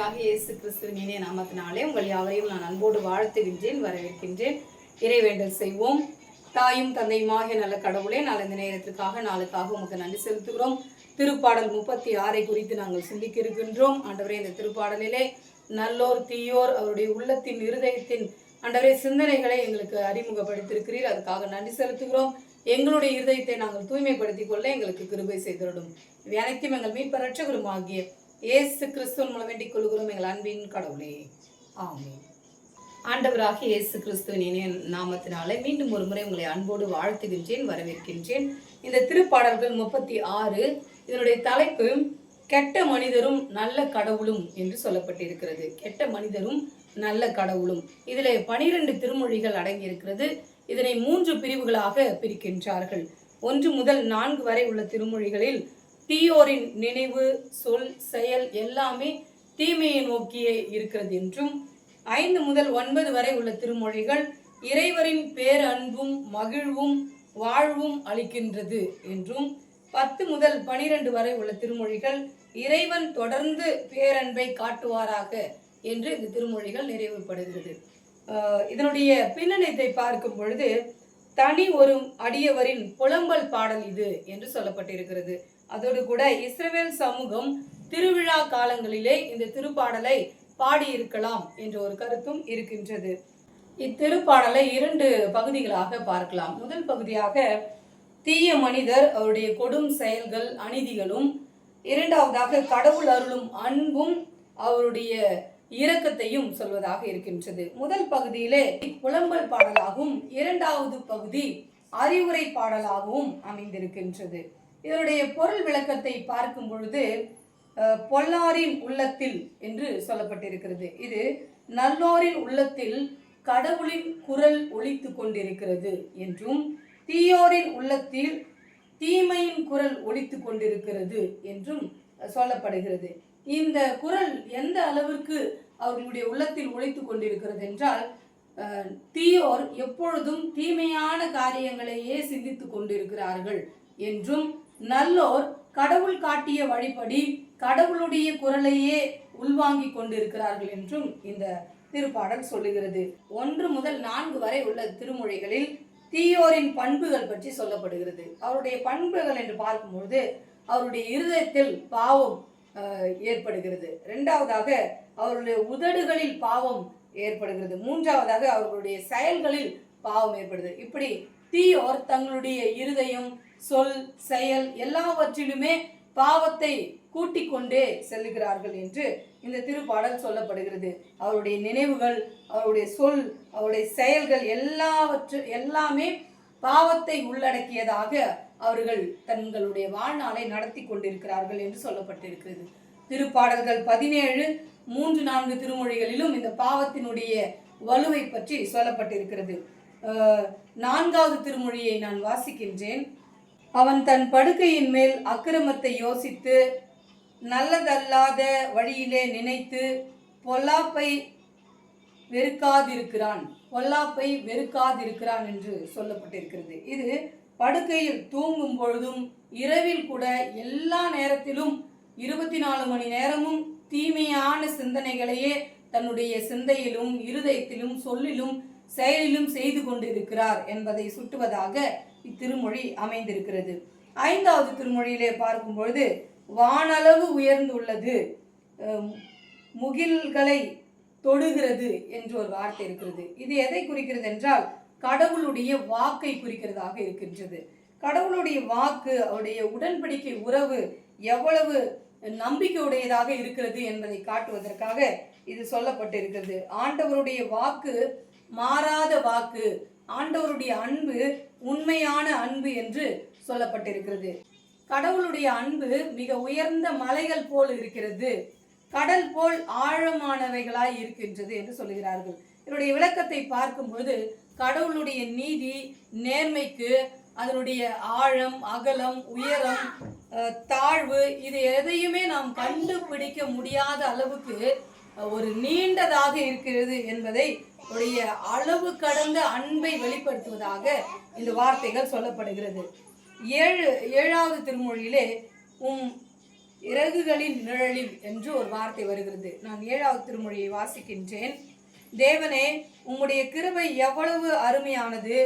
ஆண்டவராகிய இயேசு கிறிஸ்துவின் இனிய நாமத்தினாலே உங்கள் யாவரையும் நான் அன்போடு வாழ்த்துகின்றேன், வரவேற்கின்றேன். இறைவேண்டல் செய்வோம். தாயும் தந்தையுமாகிய நல்ல கடவுளே, நாள் இந்த நேரத்திற்காக நாளுக்காக உமக்கு நன்றி செலுத்துகிறோம். திருப்பாடல் 36 குறித்து நாங்கள் சிந்திக்க இருக்கின்றோம். ஆண்டவரே, இந்த திருப்பாடலிலே நல்லோர் தீயோர் அவருடைய உள்ளத்தின் இருதயத்தின் ஆண்டவரே சிந்தனைகளை எங்களுக்கு அறிமுகப்படுத்தியிருக்கிறீர். அதுக்காக நன்றி செலுத்துகிறோம். எங்களுடைய இருதயத்தை நாங்கள் தூய்மைப்படுத்திக் கொள்ள எங்களுக்கு கிருபை செய்திடும். இவை அனைத்தும் எங்கள் மீட்பர் இரட்சகருமாகிய இயேசு கிறிஸ்துவின் மூலம் வேண்டிக் கொள்கிறோம் எங்கள் அன்பின் கடவுளே, ஆமென். ஆண்டவராகிய இயேசு கிறிஸ்துவின் இனிய நாமத்தினாலே மீண்டும் ஒரு முறை உங்களை அன்போடு வாழ்த்துகின்றேன், வரவேற்கின்றேன். இந்த திருப்பாடல்கள் 36 இதனுடைய தலைப்பு கெட்ட மனிதரும் நல்ல கடவுளும் என்று சொல்லப்பட்டிருக்கிறது. கெட்ட மனிதரும் நல்ல கடவுளும். இதில் 12 திருமொழிகள் அடங்கி இருக்கிறது. இதனை 3 பிரிவுகளாக பிரிக்கின்றார்கள். 1 முதல் 4 வரை உள்ள திருமொழிகளில் தீயோரின் நினைவு, சொல், செயல் எல்லாமே தீமையை நோக்கியே இருக்கிறது என்றும், 5 முதல் 9 வரை உள்ள திருமொழிகள் இறைவரின் பேரன்பும் மகிழ்வும் வாழ்வும் அளிக்கின்றது என்றும், 10 முதல் 12 வரை உள்ள திருமொழிகள் இறைவன் தொடர்ந்து பேரன்பை காட்டுவாராக என்று இந்த திருமொழிகள் நிறைவுபடுகிறது. இதனுடைய பின்னணியத்தை பார்க்கும் பொழுது தனி ஒரு அடியவரின் புலம்பல் பாடல் இது என்று சொல்லப்பட்டிருக்கிறது. அதோடு கூட இஸ்ரவேல் சமூகம் திருவிழா காலங்களிலே இந்த திருப்பாடலை பாடியிருக்கலாம் என்ற ஒரு கருத்தும் இருக்கின்றது. இத்திருப்பாடலை 2 பகுதிகளாக பார்க்கலாம். முதல் பகுதியாக தீய மனிதர் அவருடைய கொடும் செயல்கள் அநீதிகளும், இரண்டாவதாக கடவுள் அருளும் அன்பும் அவருடைய இரக்கத்தையும் சொல்வதாக இருக்கின்றது. முதல் பகுதியிலே புலம்பல் பாடலாகவும், இரண்டாவது பகுதி அறிவுரை பாடலாகவும் அமைந்திருக்கின்றது. இதனுடைய பொருள் விளக்கத்தை பார்க்கும் பொழுது பொல்லாரின் உள்ளத்தில் என்று சொல்லப்பட்டிருக்கிறது. இது நல்லோரின் உள்ளத்தில் கடவுளின் குரல் ஒலித்து கொண்டிருக்கிறது என்றும், தீயோரின் உள்ளத்தில் தீமையின் குரல் ஒலித்து கொண்டிருக்கிறது என்றும் சொல்லப்படுகிறது. இந்த குரல் எந்த அளவிற்கு அவர்களுடைய உள்ளத்தில் ஒலித்து கொண்டிருக்கிறது என்றால், தீயோர் எப்பொழுதும் தீமையான காரியங்களையே சிந்தித்து கொண்டிருக்கிறார்கள் என்றும், நல்லோர் கடவுள் காட்டிய வழிபடி கடவுளுடைய குரலையே உள்வாங்கிக் கொண்டிருக்கிறார்கள் என்றும் இந்த திருப்பாடல் சொல்லுகிறது. 1 முதல் 4 வரை உள்ள திருமொழிகளில் தீயோரின் பண்புகள் பற்றி சொல்லப்படுகிறது. அவருடைய பண்புகள் என்று பார்க்கும்பொழுது அவருடைய இருதயத்தில் பாவம் ஏற்படுகிறது. இரண்டாவதாக அவருடைய உதடுகளில் பாவம் ஏற்படுகிறது. மூன்றாவதாக அவர்களுடைய செயல்களில் பாவம் ஏற்படுது. இப்படி தீயோர் தங்களுடைய இருதயம், சொல், செயல் எல்லாவற்றிலுமே பாவத்தை கூட்டிக் கொண்டே செல்லுகிறார்கள் என்று இந்த திருப்பாடல் சொல்லப்படுகிறது. அவருடைய நினைவுகள், அவருடைய சொல், அவருடைய செயல்கள் எல்லாமே பாவத்தை உள்ளடக்கியதாக அவர்கள் தங்களுடைய வாழ்நாளை நடத்தி கொண்டிருக்கிறார்கள் என்று சொல்லப்பட்டிருக்கிறது. திருப்பாடல்கள் 17, 3, 4 திருமொழிகளிலும் இந்த பாவத்தினுடைய வலுவை பற்றி சொல்லப்பட்டிருக்கிறது. 4வது திருமொழியை நான் வாசிக்கின்றேன். அவன் தன் படுக்கையின் மேல் அக்கிரமத்தை யோசித்து நல்லதல்லாத வழியிலே நினைத்து பொல்லாப்பை வெறுக்காதிருக்கிறான் என்று சொல்லப்பட்டிருக்கிறது. இது படுக்கையில் தூங்கும் பொழுதும் இரவில் கூட எல்லா நேரத்திலும் 24 மணி நேரமும் தீமையான சிந்தனைகளையே தன்னுடைய சிந்தையிலும் இருதயத்திலும் சொல்லிலும் செயலிலும் செய்து கொண்டிருக்கிறார் என்பதை சுட்டுவதாக இத்திருமொழி அமைந்திருக்கிறது. 5வது திருமொழியிலே பார்க்கும் பொழுது வானளவு உயர்ந்துள்ளது, முகில்களை தொடுகிறது என்று ஒரு வார்த்தை இருக்கிறது. இது எதை குறிக்கிறது என்றால் கடவுளுடைய வாக்கை குறிக்கிறதாக இருக்கின்றது. கடவுளுடைய வாக்கு, அவருடைய உடன்படிக்கை உறவு எவ்வளவு நம்பிக்கையுடையதாக இருக்கிறது என்பதை காட்டுவதற்காக இது சொல்லப்பட்டிருக்கிறது. ஆண்டவருடைய வாக்கு மாறாத வாக்கு, ஆண்டவருடைய அன்பு உண்மையான அன்பு என்று சொல்லப்பட்டிருக்கிறது. கடவுளுடைய அன்பு மிக உயர்ந்த மலைகள் போல் இருக்கிறது, கடல் போல் ஆழமானவைகளாய் இருக்கின்றது என்று சொல்லுகிறார்கள். இதனுடைய விளக்கத்தை பார்க்கும் பொழுது கடவுளுடைய நீதி, நேர்மைக்கு அதனுடைய ஆழம், அகலம், உயரம், தாழ்வு இது எதையுமே நாம் கண்டுபிடிக்க முடியாத அளவுக்கு ஒரு நீண்டதாக இருக்கிறது என்பதை உடைய அளவு கடந்த அன்பை வெளிப்படுத்துவதாக இந்த வார்த்தைகள் சொல்லப்படுகிறது. 7வது திருமொழியிலே இறகுகளின் நிழலில் என்று ஒரு வார்த்தை வருகிறது. நான் 7வது திருமொழியை வாசிக்கின்றேன். தேவனே, உம்முடைய கிருபை எவ்வளவு அருமையானது!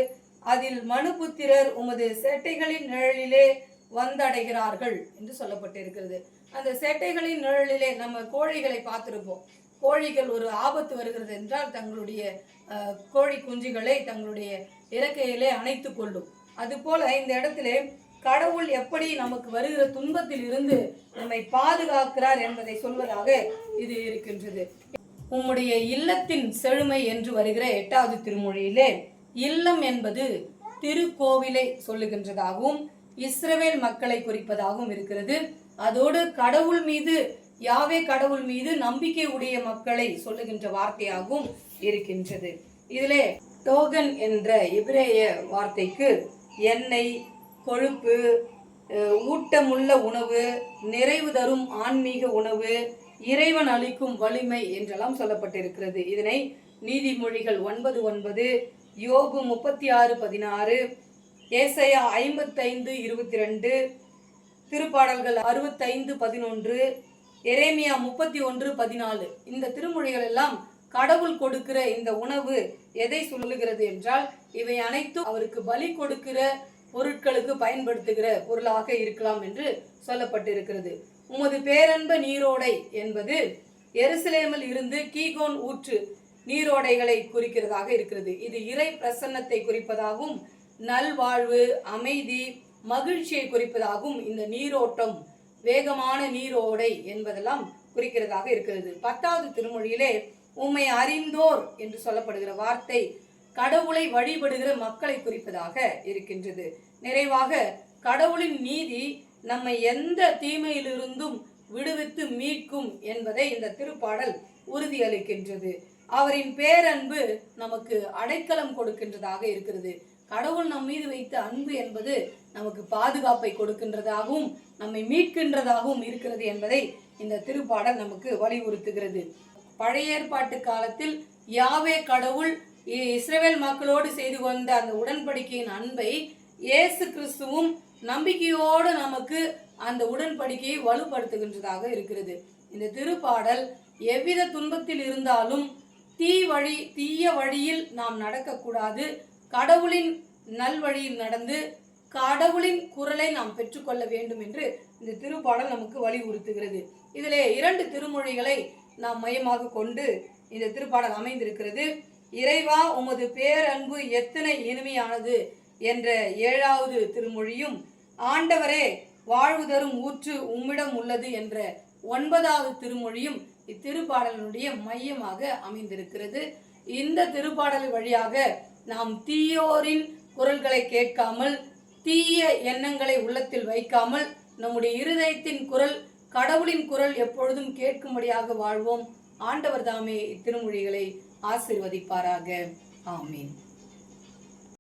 அதில் மனுபுத்திரர் உமது சேட்டைகளின் நிழலிலே வந்தடைகிறார்கள் என்று சொல்லப்பட்டிருக்கிறது. அந்த சேட்டைகளின் நிழலிலே நம்ம கோழிகளை பார்த்திருப்போம். கோழிகள் ஒரு ஆபத்து வருகிறது என்றால் தங்களுடைய கோழி குஞ்சுகளை தங்களுடைய இறக்கையிலே அணைத்து கொள்ளும். அதுபோல இந்த இடத்திலே கடவுள் எப்படி நமக்கு வருகிற துன்பத்தில் இருந்து நம்மை பாதுகாக்கிறார் என்பதை சொல்வதாக இது இருக்கின்றது. உம்முடைய இல்லத்தின் செழுமை என்று வருகிற 8வது திருமொழியிலே இல்லம் என்பது திருக்கோவிலை சொல்லுகின்றதாகவும் இஸ்ரவேல் மக்களை குறிப்பதாகவும் இருக்கிறது. அதோடு கடவுள் மீது, யாவே கடவுள் மீது நம்பிக்கை உடைய மக்களை சொல்லுகின்ற வார்த்தையாகவும் இருக்கின்றது. இதிலே டோகன் என்ற எபிரேய வார்த்தைக்கு எண்ணெய், கொழுப்பு, ஊட்டமுள்ள உணவு, நிறைவு தரும் ஆன்மீக உணவு, இறைவன் அளிக்கும் வலிமை என்றெல்லாம் சொல்லப்பட்டிருக்கிறது. இதனை நீதிமொழிகள் 9:9, யோபு 36:16, ஏசாயா 55:22, திருப்பாடல்கள் 65:11, எரேமியா 31:14 இந்த திருமொழிகள் எல்லாம் கடவுள் கொடுக்கிற இந்த உணவு எதை சொல்லுகிறது என்றால் இவை அனைத்தும் அவருக்கு பலி கொடுக்கிற பொருட்களுக்கு பயன்படுத்துகிற பொருளாக இருக்கலாம் என்று சொல்லப்பட்டிருக்கிறது. உமது பேரன்ப நீரோடை என்பது எருசலேமில் இருந்து கீகோன் ஊற்று நீரோடைகளை குறிக்கிறதாக இருக்கிறது. இது இறை பிரசன்னத்தை குறிப்பதாகவும் நல்வாழ்வு, அமைதி, மகிழ்ச்சியை குறிப்பதாகவும் இந்த நீரோட்டம், வேகமான நீரோடை என்பதெல்லாம் குறிக்கிறதாக இருக்கிறது. 10வது திருமொழியிலே உம்மை அறிந்தோர் என்று சொல்லப்படுகிற வார்த்தை கடவுளை வழிபடுகிற மக்களை குறிப்பதாக இருக்கின்றது. நிறைவாக கடவுளின் நீதி நம்மை எந்த தீமையிலிருந்தும் விடுவித்து மீட்கும் என்பதை இந்த திருப்பாடல் உறுதியளிக்கின்றது. அவரின் பேரன்பு நமக்கு அடைக்கலம் கொடுக்கின்றதாக இருக்கிறது. கடவுள் நம் மீது வைத்த அன்பு என்பது நமக்கு பாதுகாப்பை கொடுக்கின்றதாகவும் நம்மை மீட்கின்றதாகவும் இருக்கிறது என்பதை இந்த திருப்பாடல் நமக்கு வலியுறுத்துகிறது. பழைய ஏற்பாட்டு காலத்தில் யாவே கடவுள் இஸ்ரவேல் மக்களோடு செய்து கொண்ட அந்த உடன்படிக்கையின் அன்பை இயேசு கிறிஸ்துவும் நம்பிக்கையோடு நமக்கு அந்த உடன்படிக்கையை வலுப்படுத்துகின்றதாக இருக்கிறது. இந்த திருப்பாடல் எவ்வித துன்பத்தில் இருந்தாலும் தீய வழியில் நாம் நடக்கக்கூடாது, கடவுளின் நல்வழியில் நடந்து கடவுளின் குரலை நாம் பெற்றுக்கொள்ள வேண்டும் என்று இந்த திருப்பாடல் நமக்கு வலியுறுத்துகிறது. இதிலே 2 திருமொழிகளை நாம் மையமாக கொண்டு இந்த திருப்பாடல் அமைந்திருக்கிறது. இறைவா, உமது பேரன்பு எத்தனை இனிமையானது என்ற 7வது திருமொழியும், ஆண்டவரே, வாழ்வு தரும் ஊற்று உம்மிடம் உள்ளது என்ற 9வது திருமொழியும் இத்திருப்பாடலினுடைய மையமாக அமைந்திருக்கிறது. இந்த திருப்பாடல் வழியாக நாம் தீயோரின் குரல்களை கேட்காமல், தீய எண்ணங்களை உள்ளத்தில் வைக்காமல், நம்முடைய இருதயத்தின் குரல், கடவுளின் குரல் எப்பொழுதும் கேட்கும்படியாக வாழ்வோம். ஆண்டவர் தாமே இத்திருமொழிகளை ஆசீர்வதிப்பாராக. ஆமீன்.